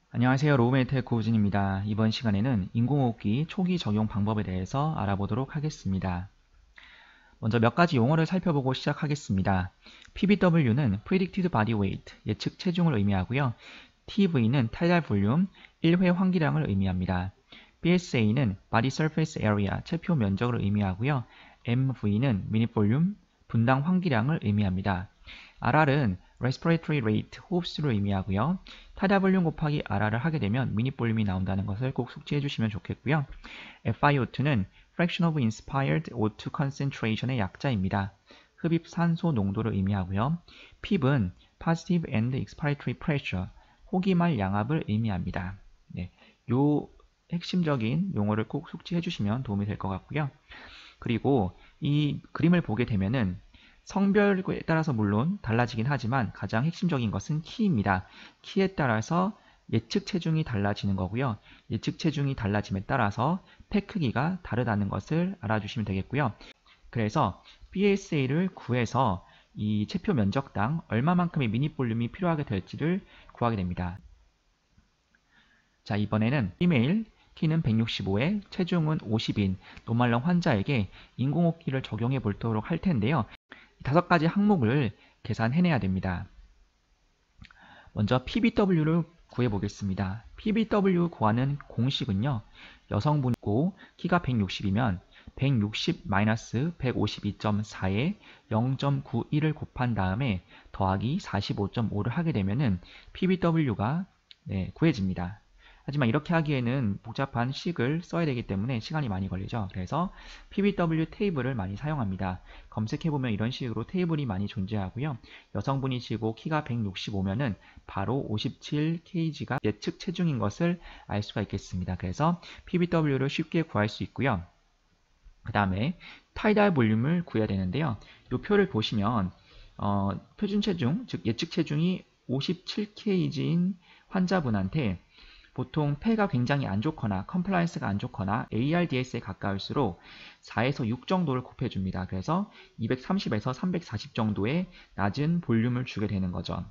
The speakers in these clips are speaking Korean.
안녕하세요. 로우메이트의 고우진입니다. 이번 시간에는 인공호흡기 초기 적용 방법에 대해서 알아보도록 하겠습니다. 먼저 몇 가지 용어를 살펴보고 시작하겠습니다. PBW는 Predicted Body Weight, 예측 체중을 의미하고요. TV는 타이달 볼륨, 1회 환기량을 의미합니다. BSA는 Body Surface Area, 체표 면적을 의미하고요. MV는 Minute Volume, 분당 환기량을 의미합니다. RR은 Respiratory Rate, 호흡수를 의미하고요. 타이달 볼륨 곱하기 RR을 하게 되면 미닛 볼륨이 나온다는 것을 꼭 숙지해 주시면 좋겠고요. FiO2는 Fraction of Inspired O2 Concentration의 약자입니다. 흡입 산소 농도를 의미하고요. PIV은 Positive and Expiratory Pressure, 호기말 양압을 의미합니다. 네, 요 핵심적인 용어를 꼭 숙지해 주시면 도움이 될 것 같고요. 그리고 이 그림을 보게 되면은 성별에 따라서 물론 달라지긴 하지만 가장 핵심적인 것은 키입니다. 키에 따라서 예측 체중이 달라지는 거고요. 예측 체중이 달라짐에 따라서 폐 크기가 다르다는 것을 알아주시면 되겠고요. 그래서 BSA를 구해서 이 체표 면적당 얼마만큼의 미닛 볼륨이 필요하게 될지를 구하게 됩니다. 자, 이번에는 이메일 키는 165에 체중은 50인 노말렁 환자에게 인공호흡기를 적용해 보도록 할 텐데요. 5가지 항목을 계산해내야 됩니다. 먼저 PBW를 구해보겠습니다. PBW 구하는 공식은요. 여성분이고 키가 160이면 160-152.4에 0.91을 곱한 다음에 더하기 45.5를 하게 되면은 PBW가 구해집니다. 하지만 이렇게 하기에는 복잡한 식을 써야 되기 때문에 시간이 많이 걸리죠. 그래서 PBW 테이블을 많이 사용합니다. 검색해보면 이런 식으로 테이블이 많이 존재하고요. 여성분이시고 키가 165면은 바로 57kg가 예측 체중인 것을 알 수가 있겠습니다. 그래서 PBW를 쉽게 구할 수 있고요. 그 다음에 타이달 볼륨을 구해야 되는데요. 이 표를 보시면 표준 체중, 즉 예측 체중이 57kg인 환자분한테 보통 폐가 굉장히 안 좋거나 컴플라이언스가 안 좋거나 ARDS에 가까울수록 4에서 6 정도를 곱해줍니다. 그래서 230에서 340 정도의 낮은 볼륨을 주게 되는 거죠.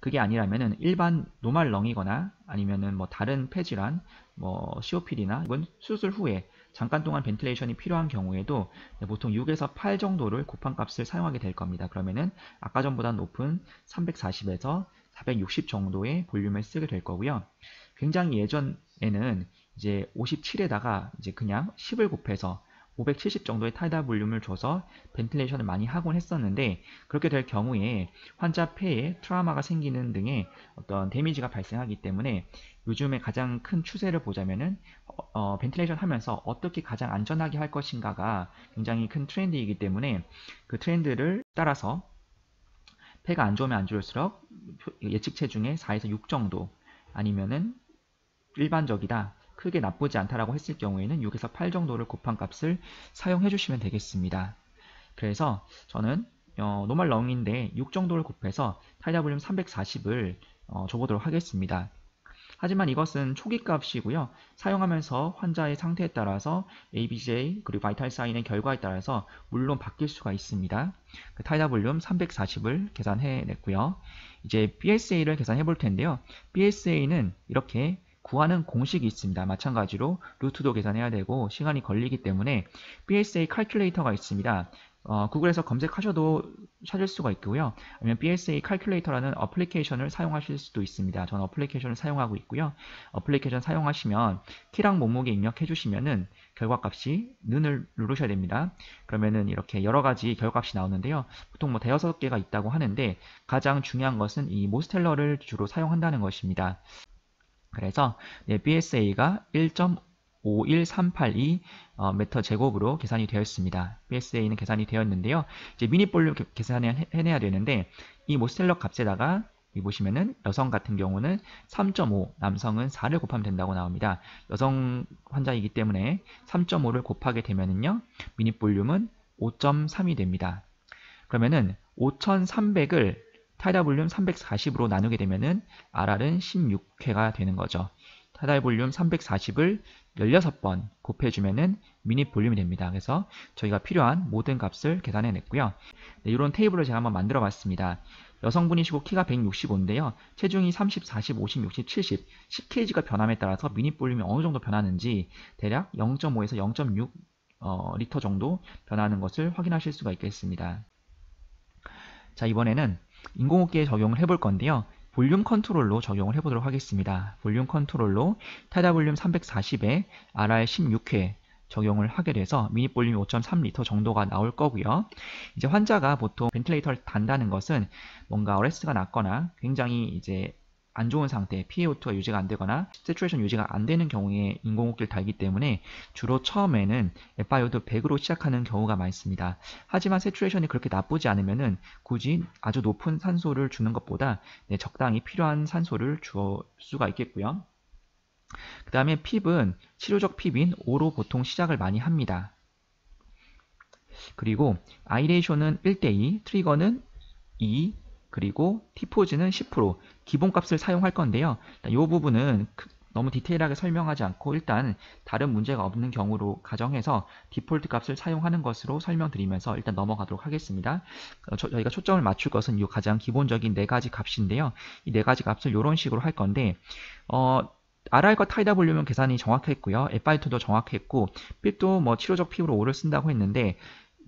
그게 아니라면은 일반 노말렁이거나 아니면은 뭐 다른 폐질환, 뭐 COPD나 이건 수술 후에 잠깐 동안 벤틸레이션이 필요한 경우에도 보통 6에서 8 정도를 곱한 값을 사용하게 될 겁니다. 그러면은 아까 전보다 높은 340에서 460 정도의 볼륨을 쓰게 될 거고요. 굉장히 예전에는 이제 57에다가 이제 그냥 10을 곱해서 570 정도의 타이달 볼륨을 줘서 벤틸레이션을 많이 하곤 했었는데 그렇게 될 경우에 환자 폐에 트라우마가 생기는 등의 어떤 데미지가 발생하기 때문에 요즘에 가장 큰 추세를 보자면은 벤틸레이션 하면서 어떻게 가장 안전하게 할 것인가가 굉장히 큰 트렌드이기 때문에 그 트렌드를 따라서 폐가 안 좋으면 안 좋을수록 예측 체중의 4에서 6 정도 아니면은 일반적이다, 크게 나쁘지 않다라고 했을 경우에는 6에서 8 정도를 곱한 값을 사용해 주시면 되겠습니다. 그래서 저는 노멀 렁인데 6 정도를 곱해서 타이달 볼륨 340을 줘보도록 하겠습니다. 하지만 이것은 초기 값이고요. 사용하면서 환자의 상태에 따라서 ABJ 그리고 바이탈 사인의 결과에 따라서 물론 바뀔 수가 있습니다. 그 타이달 볼륨 340을 계산해 냈고요. 이제 BSA를 계산해 볼 텐데요. BSA는 이렇게 구하는 공식이 있습니다. 마찬가지로 루트도 계산해야 되고 시간이 걸리기 때문에 BSA 칼큘레이터가 있습니다. 구글에서 검색하셔도 찾을 수가 있고요. 아니면 BSA 칼큘레이터라는 어플리케이션을 사용하실 수도 있습니다. 저는 어플리케이션을 사용하고 있고요. 어플리케이션 사용하시면 키랑 몸무게 입력해 주시면은 결과값이 는을 누르셔야 됩니다. 그러면은 이렇게 여러 가지 결과값이 나오는데요. 보통 뭐 대여섯 개가 있다고 하는데 가장 중요한 것은 이 모스텔러를 주로 사용한다는 것입니다. 그래서 BSA가 1.51382 m 제곱으로 계산이 되었습니다. BSA는 계산이 되었는데요. 이제 미닛 볼륨 계산을 해내야 되는데 이 모스텔러 값에다가 여기 보시면은 여성 같은 경우는 3.5, 남성은 4를 곱하면 된다고 나옵니다. 여성 환자이기 때문에 3.5를 곱하게 되면은요, 미닛 볼륨은 5.3이 됩니다. 그러면은 5,300을 타이달 볼륨 340으로 나누게 되면은 RR은 16회가 되는 거죠. 타이달 볼륨 340을 16번 곱해주면은 미닛 볼륨이 됩니다. 그래서 저희가 필요한 모든 값을 계산해 냈고요. 이런 테이블을 제가 한번 만들어 봤습니다. 여성분이시고 키가 165인데요. 체중이 30, 40, 50, 60, 70, 10kg가 변함에 따라서 미니 볼륨이 어느 정도 변하는지 대략 0.5에서 0.6 리터 정도 변하는 것을 확인하실 수가 있겠습니다. 자, 이번에는 인공호흡기에 적용을 해볼 건데요. 볼륨 컨트롤로 적용을 해보도록 하겠습니다. 볼륨 컨트롤로 타이다 볼륨 340에 RR 16회 적용을 하게 돼서 미니 볼륨이 5.3리터 정도가 나올 거고요. 이제 환자가 보통 벤틸레이터를 단다는 것은 뭔가 어레스트가 났거나 굉장히 이제 안 좋은 상태, PaO2가 유지가 안 되거나 세츄레이션 유지가 안 되는 경우에 인공호흡기를 달기 때문에 주로 처음에는 FiO2 100으로 시작하는 경우가 많습니다. 하지만 세츄레이션이 그렇게 나쁘지 않으면은 굳이 아주 높은 산소를 주는 것보다 적당히 필요한 산소를 줄 수가 있겠고요. 그 다음에 핍은 치료적 핍인 5로 보통 시작을 많이 합니다. 그리고 아이레이쇼는 1:2, 트리거는 2, 그리고 T포즈는 10% 기본값을 사용할 건데요. 이 부분은 너무 디테일하게 설명하지 않고 일단 다른 문제가 없는 경우로 가정해서 디폴트 값을 사용하는 것으로 설명드리면서 일단 넘어가도록 하겠습니다. 저희가 초점을 맞출 것은 이 가장 기본적인 4가지 값인데요. 이 4가지 값을 이런 식으로 할 건데 RR과 타이다 볼륨은 계산이 정확했고요. FiO2도 정확했고 핍도 뭐 치료적 핍으로 5를 쓴다고 했는데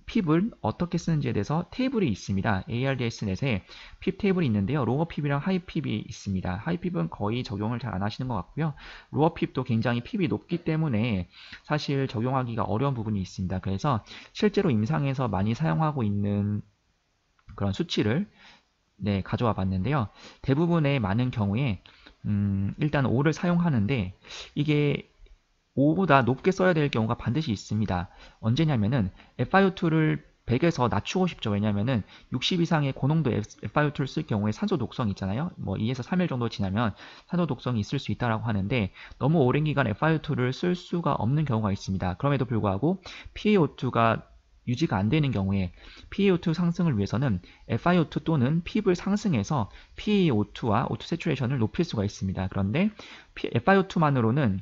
핍을 어떻게 쓰는지에 대해서 테이블이 있습니다. ARDS넷에 핍 테이블이 있는데요. 로어 핍이랑 하이 핍이 있습니다. 하이 핍은 거의 적용을 잘 안 하시는 것 같고요. 로어 핍도 굉장히 핍이 높기 때문에 사실 적용하기가 어려운 부분이 있습니다. 그래서 실제로 임상에서 많이 사용하고 있는 그런 수치를 가져와 봤는데요. 대부분의 많은 경우에 일단 5를 사용하는데 이게 5보다 높게 써야 될 경우가 반드시 있습니다. 언제냐면은 FiO2를 100에서 낮추고 싶죠. 왜냐면은 60 이상의 고농도 FiO2를 쓸 경우에 산소 독성이 있잖아요. 뭐 2에서 3일 정도 지나면 산소 독성이 있을 수 있다라고 하는데 너무 오랜 기간 FiO2를 쓸 수가 없는 경우가 있습니다. 그럼에도 불구하고 PaO2가 유지가 안 되는 경우에 PaO2 상승을 위해서는 FiO2 또는 핍을 상승해서 PaO2와 O2 세츄레이션을 높일 수가 있습니다. 그런데 FiO2만으로는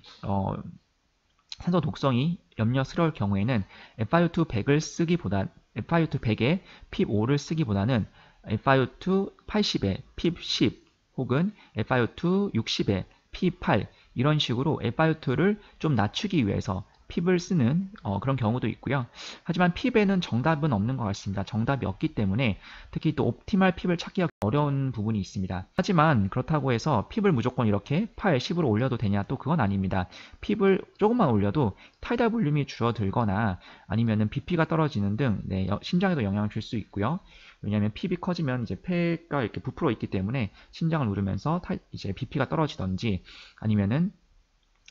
산소 독성이 염려스러울 경우에는 FiO2 100을 쓰기보다 FiO2 100에 핍 5를 쓰기보다는 FiO2 80에 핍 10 혹은 FiO2 60에 핍 8 이런 식으로 FiO2를 좀 낮추기 위해서 핍을 쓰는 그런 경우도 있고요. 하지만 핍에는 정답은 없는 것 같습니다. 정답이 없기 때문에 특히 또 옵티말 핍을 찾기가 어려운 부분이 있습니다. 하지만 그렇다고 해서 핍을 무조건 이렇게 8, 10으로 올려도 되냐? 또 그건 아닙니다. 핍을 조금만 올려도 타이다 볼륨이 줄어들거나 아니면은 BP가 떨어지는 등 심장에도 영향을 줄 수 있고요. 왜냐하면 핍이 커지면 이제 폐가 이렇게 부풀어 있기 때문에 심장을 누르면서 이제 BP가 떨어지던지 아니면은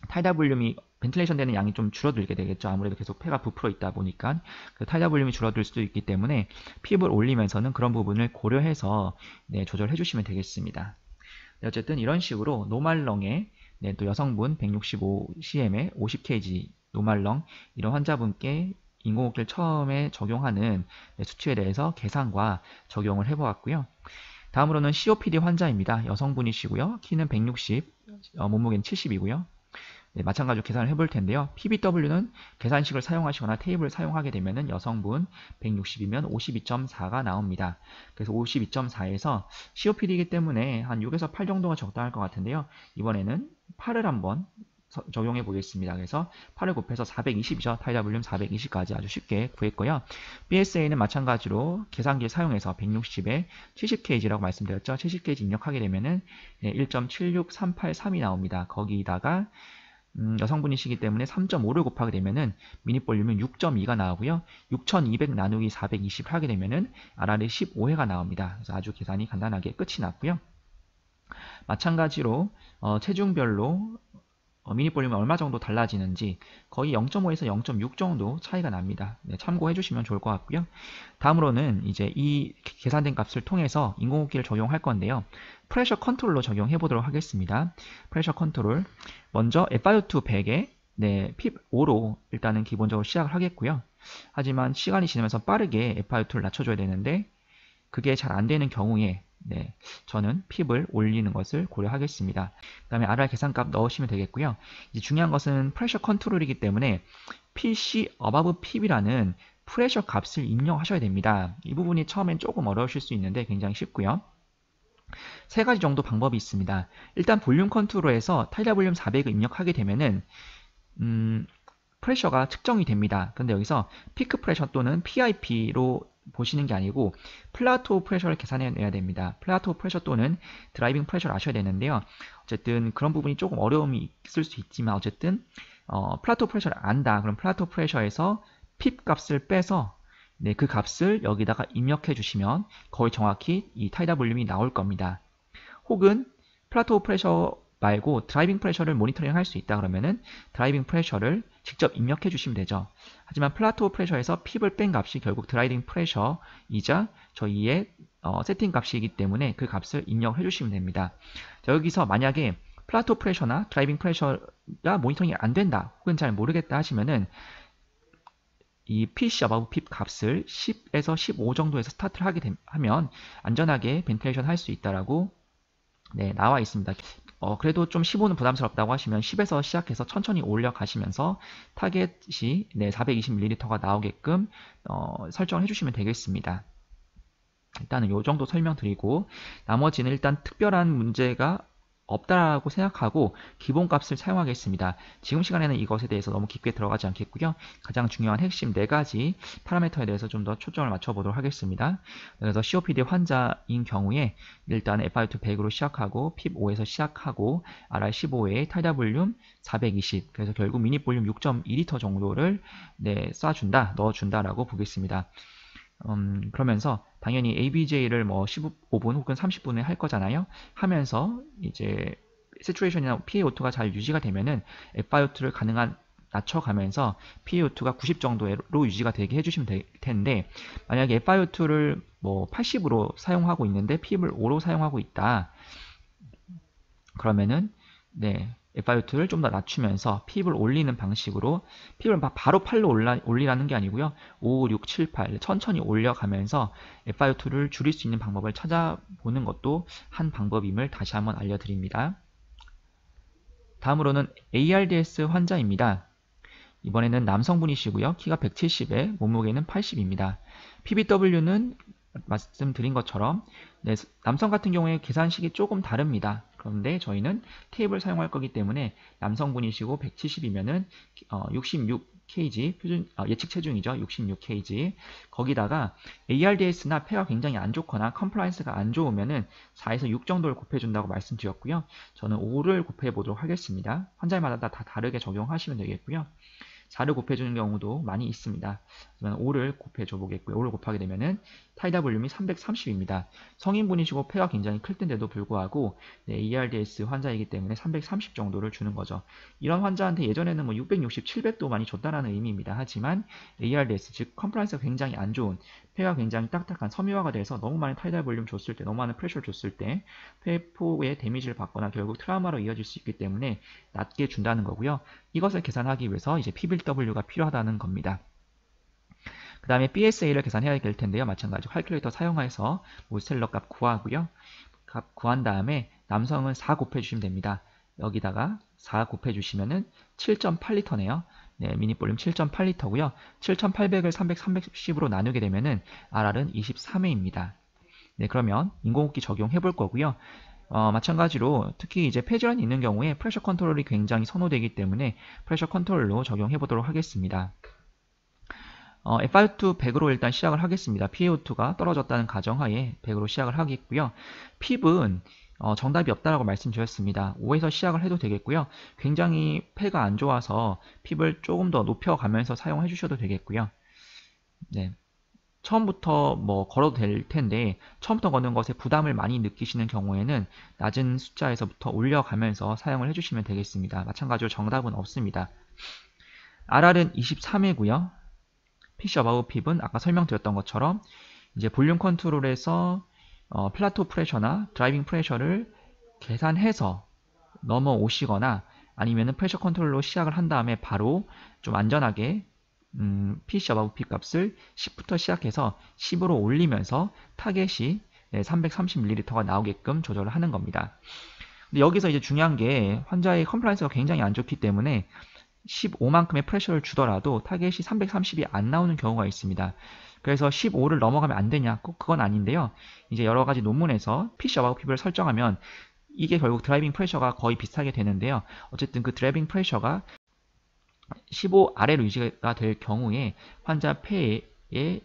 타이다 볼륨이 벤틸레이션 되는 양이 좀 줄어들게 되겠죠. 아무래도 계속 폐가 부풀어 있다 보니까 그 타이다 볼륨이 줄어들 수도 있기 때문에 핍을 올리면서는 그런 부분을 고려해서 조절해 주시면 되겠습니다. 어쨌든 이런 식으로 노말렁에 또 여성분 165cm에 50kg 노말렁 이런 환자분께 인공호흡기를 처음에 적용하는 수치에 대해서 계산과 적용을 해보았고요. 다음으로는 COPD 환자입니다. 여성분이시고요. 키는 160, 몸무게는 70이고요. 마찬가지로 계산을 해볼 텐데요. PBW는 계산식을 사용하시거나 테이블을 사용하게 되면 여성분 160이면 52.4가 나옵니다. 그래서 52.4에서 COPD이기 때문에 한 6에서 8 정도가 적당할 것 같은데요. 이번에는 8을 한번 적용해 보겠습니다. 그래서 8을 곱해서 420이죠. 타이다 볼륨 420까지 아주 쉽게 구했고요. BSA는 마찬가지로 계산기를 사용해서 160에 70kg라고 말씀드렸죠. 70kg 입력하게 되면은 1.76383이 나옵니다. 거기다가 여성분이시기 때문에 3.5를 곱하게 되면은 미니 볼륨은 6.2가 나오고요. 6200 나누기 420 하게 되면은 RR이 15회가 나옵니다. 그래서 아주 계산이 간단하게 끝이 났고요. 마찬가지로 체중별로 미니 볼륨이 얼마 정도 달라지는지 거의 0.5에서 0.6 정도 차이가 납니다. 참고해 주시면 좋을 것 같고요. 다음으로는 이제 이 계산된 값을 통해서 인공호흡기를 적용할 건데요. 프레셔 컨트롤로 적용해 보도록 하겠습니다. 프레셔 컨트롤 먼저 FiO2 100에 핍 5로 일단은 기본적으로 시작을 하겠고요. 하지만 시간이 지나면서 빠르게 FiO2를 낮춰줘야 되는데 그게 잘 안 되는 경우에 저는 핍을 올리는 것을 고려하겠습니다. 그 다음에 RR 계산값 넣으시면 되겠고요. 이제 중요한 것은 프레셔 컨트롤이기 때문에 PC above 핍이라는 프레셔 값을 입력하셔야 됩니다. 이 부분이 처음엔 조금 어려우실 수 있는데 굉장히 쉽고요. 세 가지 정도 방법이 있습니다. 일단 볼륨 컨트롤에서 타이다 볼륨 400을 입력하게 되면은 프레셔가 측정이 됩니다. 근데 여기서 피크 프레셔 또는 PIP로 보시는 게 아니고 플라토 프레셔를 계산해내야 됩니다. 플라토 프레셔 또는 드라이빙 프레셔를 아셔야 되는데요. 어쨌든 그런 부분이 조금 어려움이 있을 수 있지만 어쨌든 플라토 프레셔를 안다. 그럼 플라토 프레셔에서 핍 값을 빼서 네, 그 값을 여기다가 입력해 주시면 거의 정확히 이 타이다 볼륨이 나올 겁니다. 혹은 플라토 프레셔 말고 드라이빙 프레셔를 모니터링 할 수 있다 그러면은 드라이빙 프레셔를 직접 입력해 주시면 되죠. 하지만 플라토 프레셔에서 핍을 뺀 값이 결국 드라이빙 프레셔이자 저희의 세팅 값이기 때문에 그 값을 입력해 주시면 됩니다. 자, 여기서 만약에 플라토 프레셔나 드라이빙 프레셔가 모니터링이 안 된다 혹은 잘 모르겠다 하시면은 이 PC above pip 값을 10에서 15 정도에서 스타트를 하면 안전하게 벤틸레이션 할 수 있다라고 네, 나와 있습니다. 그래도 좀 15는 부담스럽다고 하시면 10에서 시작해서 천천히 올려가시면서 타겟이 네, 420ml가 나오게끔 설정을 해주시면 되겠습니다. 일단은 이 정도 설명드리고 나머지는 일단 특별한 문제가 없다라고 생각하고 기본값을 사용하겠습니다. 지금 시간에는 이것에 대해서 너무 깊게 들어가지 않겠고요. 가장 중요한 핵심 4가지 파라미터에 대해서 좀 더 초점을 맞춰보도록 하겠습니다. 그래서 COPD 환자인 경우에 일단 FiO2 100으로 시작하고 핍 5에서 시작하고 RR15에 타이다 볼륨 420 그래서 결국 미니 볼륨 6.2L 정도를 네, 쏴준다, 넣어준다라고 보겠습니다. 그러면서 당연히 ABJ를 뭐 15분 혹은 30분에 할 거잖아요. 하면서 이제 세츄레이션이나 PaO2가 잘 유지가 되면은 FiO2를 가능한 낮춰가면서 PaO2가 90 정도로 유지가 되게 해주시면 될 텐데 만약에 FiO2를 뭐 80으로 사용하고 있는데 핍을 5로 사용하고 있다. 그러면은 네. FiO2를 좀 더 낮추면서 핍을 올리는 방식으로 핍을 바로 8로 올리라는 게 아니고요. 5, 6, 7, 8 천천히 올려가면서 FiO2를 줄일 수 있는 방법을 찾아보는 것도 한 방법임을 다시 한번 알려드립니다. 다음으로는 ARDS 환자입니다. 이번에는 남성분이시고요. 키가 170에 몸무게는 80입니다. PBW는 말씀드린 것처럼 네, 남성 같은 경우에 계산식이 조금 다릅니다. 그런데 저희는 탭을 사용할 거기 때문에 남성분이시고 170이면은 66kg 표준 예측 체중이죠. 66kg. 거기다가 ARDS나 폐가 굉장히 안 좋거나 컴플라이언스가 안 좋으면은 4에서 6 정도를 곱해 준다고 말씀드렸고요. 저는 5를 곱해 보도록 하겠습니다. 환자마다 다 다르게 적용하시면 되겠고요. 4를 곱해주는 경우도 많이 있습니다. 하지만 5를 곱해줘 보겠고요. 5를 곱하게 되면은 타이다 볼륨이 330입니다. 성인분이시고 폐가 굉장히 클 텐데도 불구하고 네, ARDS 환자이기 때문에 330 정도를 주는 거죠. 이런 환자한테 예전에는 뭐 660, 700도 많이 줬다라는 의미입니다. 하지만 ARDS 즉 컴플라이언스가 굉장히 안 좋은 폐가 굉장히 딱딱한 섬유화가 돼서 너무 많은 타이다 볼륨 줬을 때 너무 많은 프레셔를 줬을 때 폐포에 데미지를 받거나 결국 트라우마로 이어질 수 있기 때문에 낮게 준다는 거고요. 이것을 계산하기 위해서 이제 PBW가 필요하다는 겁니다. 그 다음에 BSA를 계산해야 될 텐데요. 마찬가지로 칼큘레이터 사용해서 모스텔러 값 구하고요. 값 구한 다음에 남성은 4 곱해주시면 됩니다. 여기다가 4 곱해주시면은 7.8L네요. 네, 미니 볼륨 7.8L고요. 7,800을 330으로 나누게 되면은 RR은 23회입니다. 네, 그러면 인공호흡기 적용해 볼 거고요. 마찬가지로 특히 이제 폐질환이 있는 경우에 프레셔 컨트롤이 굉장히 선호되기 때문에 프레셔 컨트롤로 적용해 보도록 하겠습니다. FiO2 100으로 일단 시작을 하겠습니다. PaO2가 떨어졌다는 가정하에 100으로 시작을 하겠고요. 핍은 정답이 없다라고 말씀드렸습니다. 5에서 시작을 해도 되겠고요. 굉장히 폐가 안 좋아서 핍을 조금 더 높여가면서 사용해 주셔도 되겠고요. 네. 처음부터 뭐 걸어도 될 텐데 처음부터 거는 것에 부담을 많이 느끼시는 경우에는 낮은 숫자에서부터 올려가면서 사용을 해주시면 되겠습니다. 마찬가지로 정답은 없습니다. RR은 23회고요. PC above pip은 아까 설명드렸던 것처럼 이제 볼륨 컨트롤에서 플라토 프레셔나 드라이빙 프레셔를 계산해서 넘어오시거나 아니면은 프레셔 컨트롤로 시작을 한 다음에 바로 좀 안전하게 PC above pip 값을 10부터 시작해서 10으로 올리면서 타겟이 330ml가 나오게끔 조절을 하는 겁니다. 근데 여기서 이제 중요한 게 환자의 컴플라이언스가 굉장히 안 좋기 때문에 15만큼의 프레셔를 주더라도 타겟이 330이 안 나오는 경우가 있습니다. 그래서 15를 넘어가면 안 되냐? 꼭 그건 아닌데요. 이제 여러 가지 논문에서 PC 어바웃 PB를 설정하면 이게 결국 드라이빙 프레셔가 거의 비슷하게 되는데요. 어쨌든 그 드라이빙 프레셔가 15 아래로 유지가 될 경우에 환자 폐에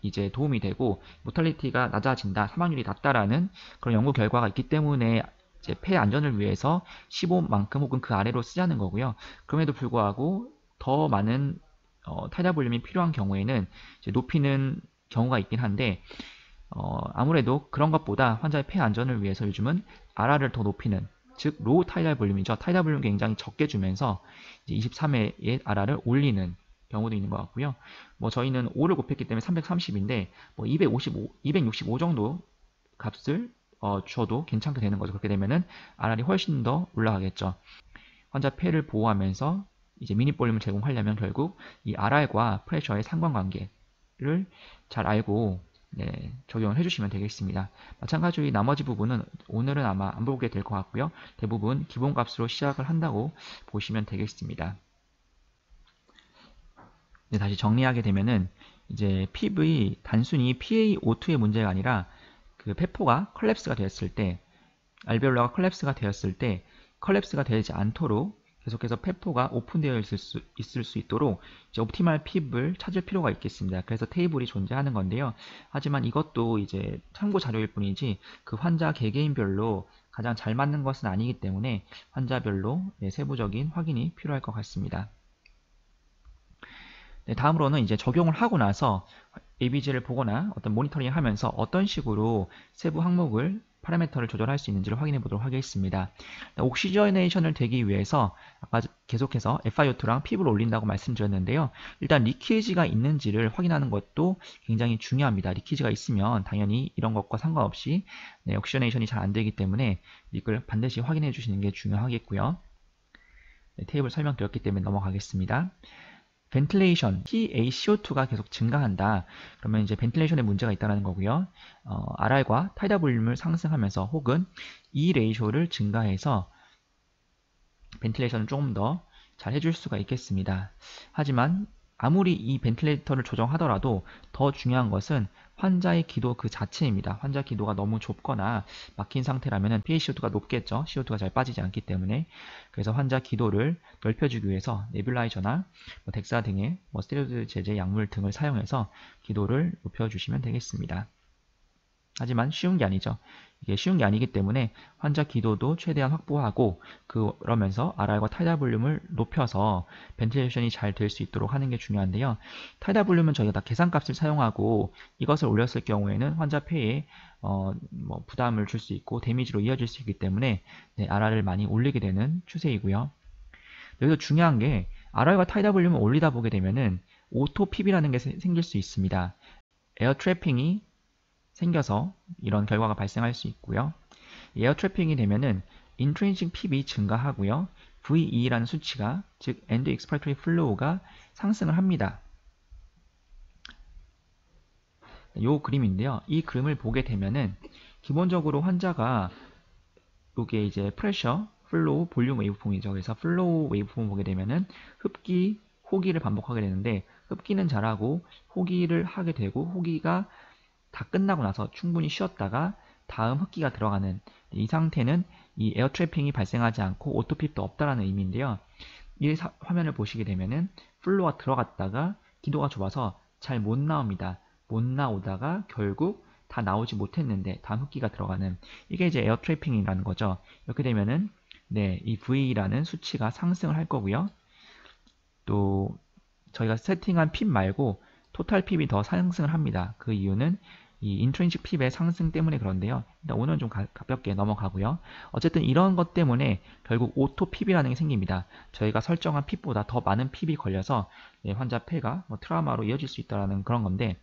이제 도움이 되고 모탈리티가 낮아진다, 사망률이 낮다라는 그런 연구 결과가 있기 때문에 이제 폐 안전을 위해서 15만큼 혹은 그 아래로 쓰자는 거고요. 그럼에도 불구하고 더 많은 타이다 볼륨이 필요한 경우에는 이제 높이는 경우가 있긴 한데 아무래도 그런 것보다 환자의 폐 안전을 위해서 요즘은 RR을 더 높이는, 즉 로우 타이달 볼륨이죠. 타이달 볼륨 굉장히 적게 주면서 이제 23회의 RR을 올리는 경우도 있는 것 같고요. 뭐 저희는 5를 곱했기 때문에 330인데 뭐 265 정도 값을 줘도 괜찮게 되는 거죠. 그렇게 되면은 RR이 훨씬 더 올라가겠죠. 환자 폐를 보호하면서 이제 미니 볼륨을 제공하려면 결국 이 RR과 프레셔의 상관관계를 잘 알고 적용을 해주시면 되겠습니다. 마찬가지로 이 나머지 부분은 오늘은 아마 안 보게 될 것 같고요. 대부분 기본값으로 시작을 한다고 보시면 되겠습니다. 다시 정리하게 되면은 이제 PV 단순히 PaO2의 문제가 아니라 그 폐포가 컬랩스가 되었을 때, 알베올라가 컬랩스가 되었을 때 컬랩스가 되지 않도록 계속해서 폐포가 오픈되어 있을 수 있도록 이제 옵티멀 핍을 찾을 필요가 있겠습니다. 그래서 테이블이 존재하는 건데요. 하지만 이것도 이제 참고 자료일 뿐이지 그 환자 개개인별로 가장 잘 맞는 것은 아니기 때문에 환자별로 세부적인 확인이 필요할 것 같습니다. 다음으로는 이제 적용을 하고 나서 ABG를 보거나 어떤 모니터링을 하면서 어떤 식으로 세부 항목을 파라미터를 조절할 수 있는지를 확인해 보도록 하겠습니다. 옥시저네이션을 되기 위해서 아까 계속해서 FiO2랑 핍을 올린다고 말씀드렸는데요. 일단 리퀴지가 있는지를 확인하는 것도 굉장히 중요합니다. 리퀴지가 있으면 당연히 이런 것과 상관없이 옥시저네이션이 잘 안 되기 때문에 이걸 반드시 확인해 주시는 게 중요하겠고요. 테이블 설명드렸기 때문에 넘어가겠습니다. 벤틸레이션, PaCO2가 계속 증가한다. 그러면 이제 벤틸레이션에 문제가 있다는 거고요. RR과 타이다 볼륨을 상승하면서 혹은 E 레이쇼를 증가해서 벤틸레이션을 조금 더 잘 해줄 수가 있겠습니다. 하지만 아무리 이 벤틸레이터를 조정하더라도 더 중요한 것은 환자의 기도 그 자체입니다. 환자 기도가 너무 좁거나 막힌 상태라면 PaCO2가 높겠죠. CO2가 잘 빠지지 않기 때문에. 그래서 환자 기도를 넓혀주기 위해서 네뷸라이저나 덱사 등의 스테로이드 제제 약물 등을 사용해서 기도를 높여주시면 되겠습니다. 하지만 쉬운 게 아니죠. 이게 쉬운 게 아니기 때문에 환자 기도도 최대한 확보하고 그러면서 RR과 타이다 볼륨을 높여서 벤틸레이션이 잘 될 수 있도록 하는 게 중요한데요. 타이다 볼륨은 저희가 다 계산값을 사용하고 이것을 올렸을 경우에는 환자 폐에 부담을 줄 수 있고 데미지로 이어질 수 있기 때문에 RR을 많이 올리게 되는 추세이고요. 여기서 중요한 게 RR과 타이다 볼륨을 올리다 보게 되면은 오토 핍이라는 게 생길 수 있습니다. 에어 트래핑이 생겨서 이런 결과가 발생할 수 있고요. 에어 트래핑이 되면은 인트린식 핍이 증가하고요. VE라는 수치가, 즉 End Expiratory Flow가 상승을 합니다. 이 그림인데요. 이 그림을 보게 되면은 기본적으로 환자가 이게 이제 프레셔, 플로우, 볼륨 웨이브폼이죠. 그래서 플로우 웨이브폼을 보게 되면은 흡기, 호기를 반복하게 되는데 흡기는 잘하고 호기를 하게 되고 호기가 다 끝나고 나서 충분히 쉬었다가 다음 흡기가 들어가는 이 상태는 이 에어 트래핑이 발생하지 않고 오토핍도 없다라는 의미인데요. 이 화면을 보시게 되면은 플로가 들어갔다가 기도가 좁아서 잘 못 나옵니다. 못 나오다가 결국 다 나오지 못했는데 다음 흡기가 들어가는 이게 이제 에어 트래핑이라는 거죠. 이렇게 되면은 이 V라는 수치가 상승을 할 거고요. 또 저희가 세팅한 핍 말고 토탈 핍이 더 상승을 합니다. 그 이유는 이 인트린식 핍의 상승 때문에 그런데요. 일단 오늘은 좀 가볍게 넘어가고요. 어쨌든 이런 것 때문에 결국 오토 핍이라는 게 생깁니다. 저희가 설정한 핍보다 더 많은 핍이 걸려서 환자 폐가 트라우마로 이어질 수 있다는 그런 건데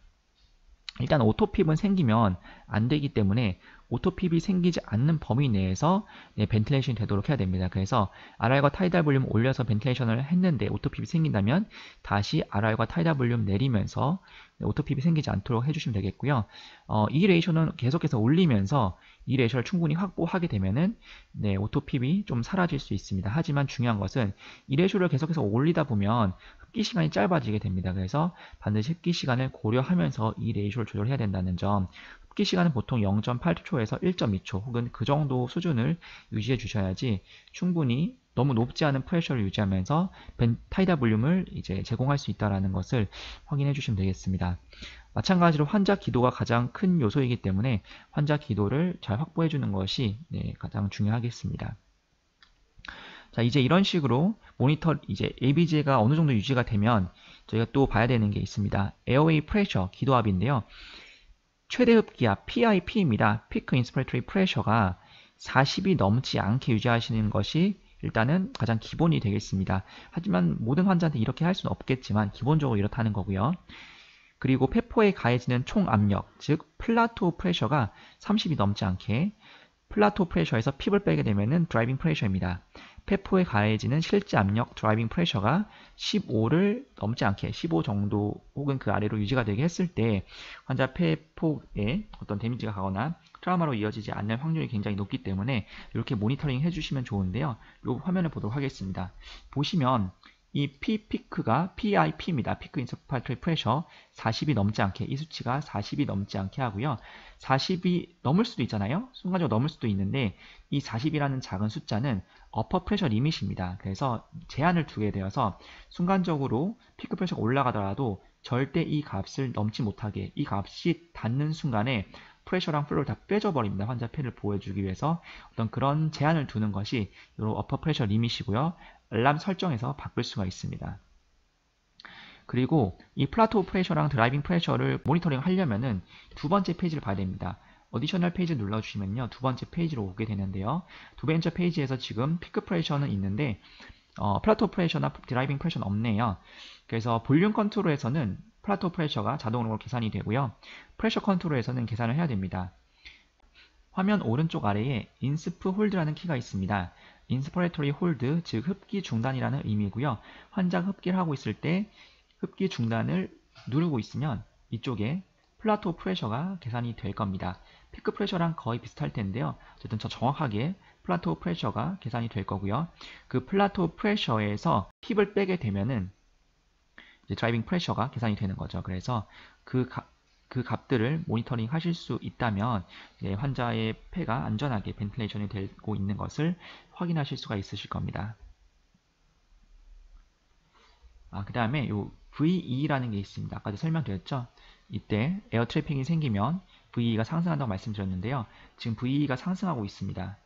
일단 오토핍은 생기면 안 되기 때문에 오토핍이 생기지 않는 범위 내에서 벤틸레이션이 되도록 해야 됩니다. 그래서 RR과 타이달 볼륨 올려서 벤틸레이션을 했는데 오토핍이 생긴다면 다시 RR과 타이달 볼륨 내리면서 오토핍이 생기지 않도록 해주시면 되겠고요. 이 레이쇼는 계속해서 올리면서 이 레이쇼를 충분히 확보하게 되면은 오토핍이 좀 사라질 수 있습니다. 하지만 중요한 것은 이 레이쇼를 계속해서 올리다 보면 흡기 시간이 짧아지게 됩니다. 그래서 반드시 흡기 시간을 고려하면서 이 레이쇼를 조절해야 된다는 점. 흡기 시간은 보통 0.8초에서 1.2초 혹은 그 정도 수준을 유지해 주셔야지 충분히 너무 높지 않은 프레셔를 유지하면서 타이다 볼륨을 이제 제공할 수 있다는 것을 확인해 주시면 되겠습니다. 마찬가지로 환자 기도가 가장 큰 요소이기 때문에 환자 기도를 잘 확보해 주는 것이 가장 중요하겠습니다. 자, 이제 이런 식으로 모니터 이제 ABG가 어느 정도 유지가 되면 저희가 또 봐야 되는 게 있습니다. 에어웨이 프레셔 기도압인데요. 최대 흡기압 PIP입니다. 피크 인스피레이터리 프레셔가 40이 넘지 않게 유지하시는 것이 일단은 가장 기본이 되겠습니다. 하지만 모든 환자한테 이렇게 할 수는 없겠지만 기본적으로 이렇다는 거고요. 그리고 폐포에 가해지는 총 압력, 즉 플라토 프레셔가 30이 넘지 않게, 플라토 프레셔에서 핍을 빼게 되면은 드라이빙 프레셔입니다. 폐포에 가해지는 실제 압력 드라이빙 프레셔가 15를 넘지 않게 15 정도 혹은 그 아래로 유지가 되게 했을 때 환자 폐포에 어떤 데미지가 가거나 트라우마로 이어지지 않는 확률이 굉장히 높기 때문에 이렇게 모니터링 해주시면 좋은데요. 이 화면을 보도록 하겠습니다. 보시면 이 P피크가 PIP입니다. 피크 인스피레이터리 프레셔 40이 넘지 않게, 이 수치가 40이 넘지 않게 하고요. 40이 넘을 수도 있잖아요. 순간적으로 넘을 수도 있는데 이 40이라는 작은 숫자는 어퍼 프레셔 리밋입니다. 그래서 제한을 두게 되어서 순간적으로 피크 프레셔가 올라가더라도 절대 이 값을 넘지 못하게, 이 값이 닿는 순간에 프레셔랑 플로를 다 빼줘버립니다. 환자 폐를 보호해주기 위해서 어떤 그런 제한을 두는 것이 이 어퍼 프레셔 리밋이고요. 알람 설정에서 바꿀 수가 있습니다. 그리고 이 플라토 프레셔랑 드라이빙 프레셔를 모니터링 하려면은 두 번째 페이지를 봐야 됩니다. 어디셔널 페이지 눌러주시면요. 두 번째 페이지로 오게 되는데요. 두 번째 페이지에서 지금 피크 프레셔는 있는데 플라토 프레셔나 드라이빙 프레셔는 없네요. 그래서 볼륨 컨트롤에서는 플라토 프레셔가 자동으로 계산이 되고요. 프레셔 컨트롤에서는 계산을 해야 됩니다. 화면 오른쪽 아래에 인스프 홀드라는 키가 있습니다. 인스피레이터리 홀드, 즉 흡기 중단이라는 의미고요. 환자가 흡기를 하고 있을 때 흡기 중단을 누르고 있으면 이쪽에 플라토 프레셔가 계산이 될 겁니다. 피크 프레셔랑 거의 비슷할 텐데요. 어쨌든 더 정확하게 플라토 프레셔가 계산이 될 거고요. 그 플라토 프레셔에서 핍을 빼게 되면은 이제 드라이빙 프레셔가 계산이 되는 거죠. 그래서 그 값들을 모니터링 하실 수 있다면 환자의 폐가 안전하게 벤틸레이션이 되고 있는 것을 확인하실 수가 있으실 겁니다. 그 다음에 요 VE라는 게 있습니다. 아까도 설명드렸죠? 이때 에어 트래핑이 생기면 VE가 상승한다고 말씀드렸는데요. 지금 VE가 상승하고 있습니다.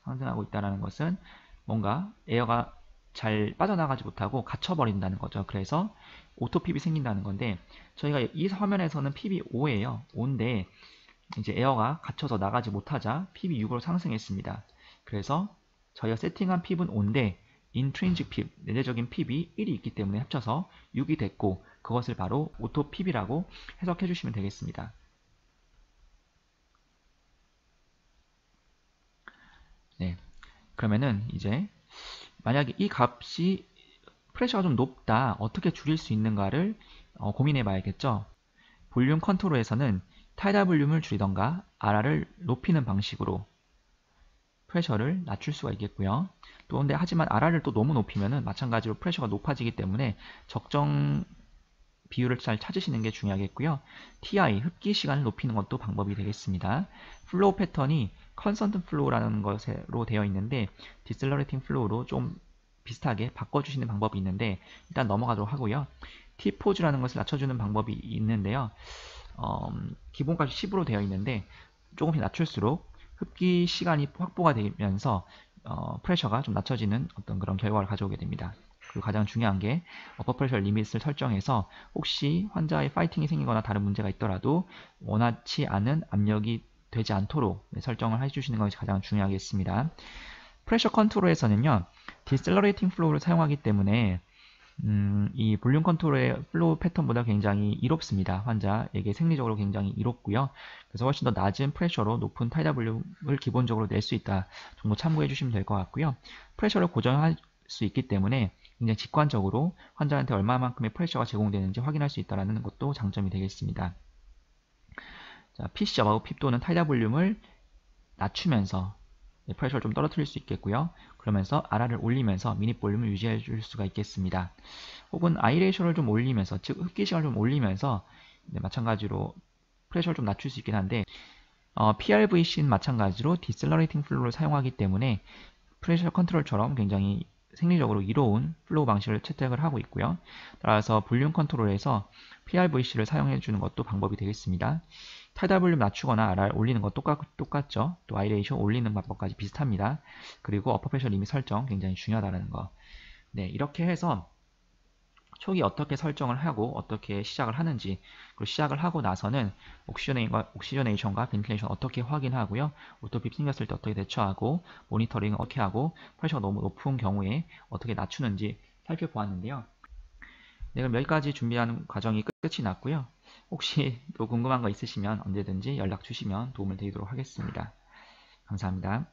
상승하고 있다는 것은 뭔가 에어가 잘 빠져나가지 못하고 갇혀버린다는 거죠. 그래서 오토핍이 생긴다는 건데 저희가 이 화면에서는 핍이 5예요. 5인데 이제 에어가 갇혀서 나가지 못하자 핍이 6으로 상승했습니다. 그래서 저희가 세팅한 핍은 5인데 인트린직 핍, 내재적인 핍이 1이 있기 때문에 합쳐서 6이 됐고 그것을 바로 오토핍이라고 해석해 주시면 되겠습니다. 네, 그러면은 이제 만약에 이 값이 프레셔가 좀 높다, 어떻게 줄일 수 있는가를 고민해 봐야겠죠. 볼륨 컨트롤에서는 타이달 볼륨을 줄이던가 RR을 높이는 방식으로 프레셔를 낮출 수가 있겠고요. 또 근데 하지만 RR을 또 너무 높이면은 마찬가지로 프레셔가 높아지기 때문에 적정 비율을 잘 찾으시는 게 중요하겠고요. TI, 흡기 시간을 높이는 것도 방법이 되겠습니다. 플로우 패턴이 컨스턴트 플로우라는 것으로 되어 있는데 디셀러레이팅 플로우로 좀 비슷하게 바꿔주시는 방법이 있는데 일단 넘어가도록 하고요. T포즈라는 것을 낮춰주는 방법이 있는데요. 기본값이 10으로 되어 있는데 조금씩 낮출수록 흡기 시간이 확보가 되면서 프레셔가 좀 낮춰지는 어떤 그런 결과를 가져오게 됩니다. 그리고 가장 중요한 게 어퍼 프레셔 리밋을 설정해서 혹시 환자의 파이팅이 생기거나 다른 문제가 있더라도 원하지 않은 압력이 되지 않도록 설정을 해주시는 것이 가장 중요하겠습니다. 프레셔 컨트롤에서는요, 디셀러레이팅 플로우를 사용하기 때문에 이 볼륨 컨트롤의 플로우 패턴보다 굉장히 이롭습니다. 환자에게 생리적으로 굉장히 이롭고요. 그래서 훨씬 더 낮은 프레셔로 높은 타이달 볼륨을 기본적으로 낼 수 있다 정도 참고해 주시면 될 것 같고요. 프레셔를 고정할 수 있기 때문에 굉장히 직관적으로 환자한테 얼마만큼의 프레셔가 제공되는지 확인할 수 있다는 것도 장점이 되겠습니다. 자, PC 어바브 핍 또는 타이다 볼륨을 낮추면서 프레셔를 좀 떨어뜨릴 수 있겠고요. 그러면서 RR을 올리면서 미닛 볼륨을 유지해 줄 수가 있겠습니다. 혹은 아이 레이쇼를 좀 올리면서, 즉 흡기 시간을 좀 올리면서 마찬가지로 프레셔를 좀 낮출 수 있긴 한데 PRVC는 마찬가지로 디셀러레이팅 플로우를 사용하기 때문에 프레셔 컨트롤처럼 굉장히 생리적으로 이로운 플로우 방식을 채택을 하고 있고요. 따라서 볼륨 컨트롤에서 PRVC를 사용해 주는 것도 방법이 되겠습니다. 타이다 볼륨 낮추거나 RR 올리는 거 똑같죠. 또 아이 레이쇼 올리는 방법까지 비슷합니다. 그리고 어퍼 프레셔 리밋 설정 굉장히 중요하다는 거. 네, 이렇게 해서 초기 어떻게 설정을 하고 어떻게 시작을 하는지, 그리고 시작을 하고 나서는 옥시저네이션과 벤틸레이션 어떻게 확인하고요, 오토핍 생겼을 때 어떻게 대처하고, 모니터링 어떻게 하고, 프레셔가 너무 높은 경우에 어떻게 낮추는지 살펴보았는데요. 네, 그럼 여기까지 준비하는 과정이 끝이 났고요. 혹시 또 궁금한 거 있으시면 언제든지 연락 주시면 도움을 드리도록 하겠습니다. 감사합니다.